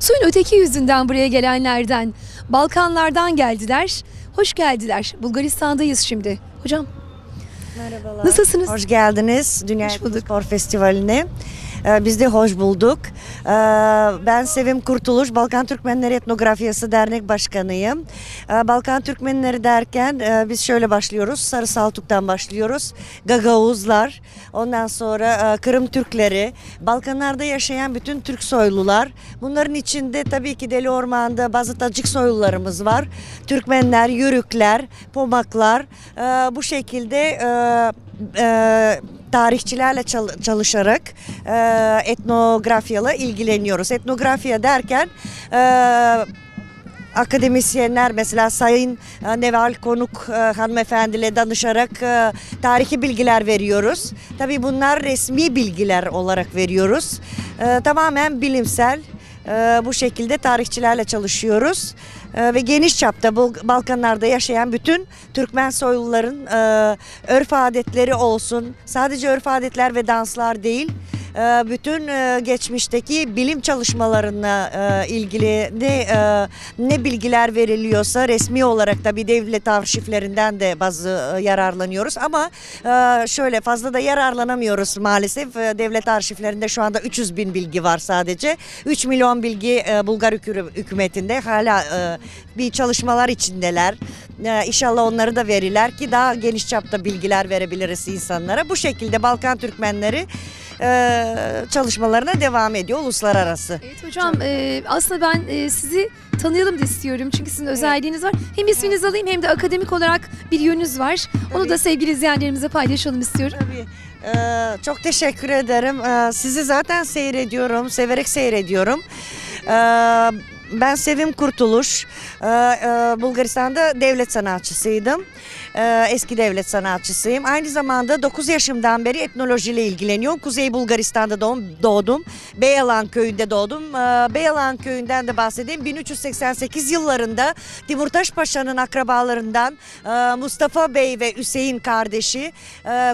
Suyun öteki yüzünden buraya gelenlerden, Balkanlardan geldiler. Hoş geldiler. Bulgaristan'dayız şimdi. Hocam Merhabalar. nasılsınız? Hoş geldiniz Dünya Hoş bulduk. Spor Festivali'ne. Biz de hoş bulduk. Ben Sevim Kurtuluş, Balkan Türkmenleri Etnografyası Dernek Başkanıyım. Balkan Türkmenleri derken biz şöyle başlıyoruz. Sarı Saltuk'tan başlıyoruz. Gagavuzlar, ondan sonra Kırım Türkleri, Balkanlarda yaşayan bütün Türk soylular. Bunların içinde tabii ki Deli Orman'da bazı Tacik soylularımız var. Türkmenler, Yörükler, Pomaklar, bu şekilde tarihçilerle çalışarak etnografyayla ilgileniyoruz. Etnografya derken akademisyenler mesela Sayın Neval Konuk hanımefendiyle danışarak tarihi bilgiler veriyoruz. Tabii bunlar resmi bilgiler olarak veriyoruz. Tamamen bilimsel. Bu şekilde tarihçilerle çalışıyoruz ve geniş çapta Balkanlarda yaşayan bütün Türkmen soyluların örf adetleri olsun, sadece örf adetler ve danslar değil, bütün geçmişteki bilim çalışmalarına ilgili ne bilgiler veriliyorsa resmi olarak da bir devlet arşivlerinden de bazı yararlanıyoruz ama şöyle fazla da yararlanamıyoruz maalesef. Devlet arşivlerinde şu anda 300 bin bilgi var sadece. 3 milyon bilgi Bulgar hükümetinde hala bir çalışmalar içindeler. İnşallah onları da verirler ki daha geniş çapta bilgiler verebiliriz insanlara. Bu şekilde Balkan Türkmenleri çalışmalarına devam ediyor uluslararası. Evet hocam, aslında ben sizi tanıyalım da istiyorum. Çünkü sizin özelliğiniz var. Hem isminizi alayım hem de akademik olarak bir yönünüz var. Onu Tabii. da sevgili izleyenlerimize paylaşalım istiyorum. Tabii. Çok teşekkür ederim. Sizi zaten seyrediyorum, severek seyrediyorum. Ben Sevim Kurtuluş, Bulgaristan'da devlet sanatçısıydım. Eski devlet sanatçısıyım. Aynı zamanda 9 yaşımdan beri etnolojiyle ilgileniyorum. Kuzey Bulgaristan'da doğdum. Beyalan köyünde doğdum. Beyalan köyünden de bahsedeyim. 1388 yıllarında Timurtaş Paşa'nın akrabalarından Mustafa Bey ve Hüseyin kardeşi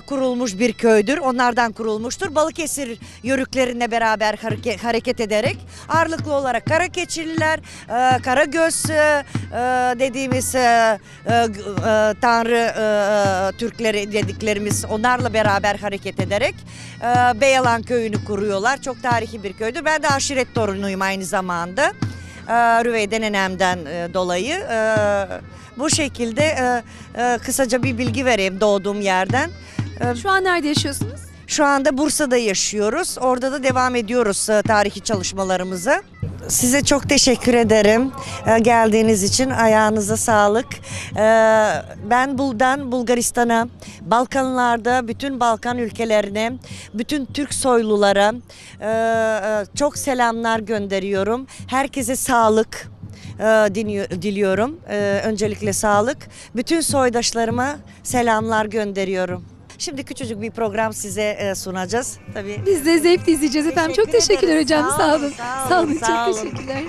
kurulmuş bir köydür. Onlardan kurulmuştur. Balıkesir yörüklerine beraber hareket ederek ağırlıklı olarak Karakeçililer, Karagöz dediğimiz Tanrı Türkleri dediklerimiz onlarla beraber hareket ederek Beyalan köyünü kuruyorlar. Çok tarihi bir köydür. Ben de aşiret torunuyum aynı zamanda. Rüveyde nenemden dolayı. Bu şekilde kısaca bir bilgi vereyim doğduğum yerden. Şu an nerede yaşıyorsunuz? Şu anda Bursa'da yaşıyoruz. Orada da devam ediyoruz tarihi çalışmalarımıza. Size çok teşekkür ederim geldiğiniz için. Ayağınıza sağlık. Ben buradan Bulgaristan'a, Balkanlarda bütün Balkan ülkelerine, bütün Türk soylulara çok selamlar gönderiyorum. Herkese sağlık diliyorum. Öncelikle sağlık. Bütün soydaşlarıma selamlar gönderiyorum. Şimdi küçücük bir program size sunacağız. Tabii. Biz de zevkle izleyeceğiz efendim. Çok Teşekkür teşekkürler ederiz. hocam. Sağ olun. Sağ olun. Sağ olun. Çok teşekkürler.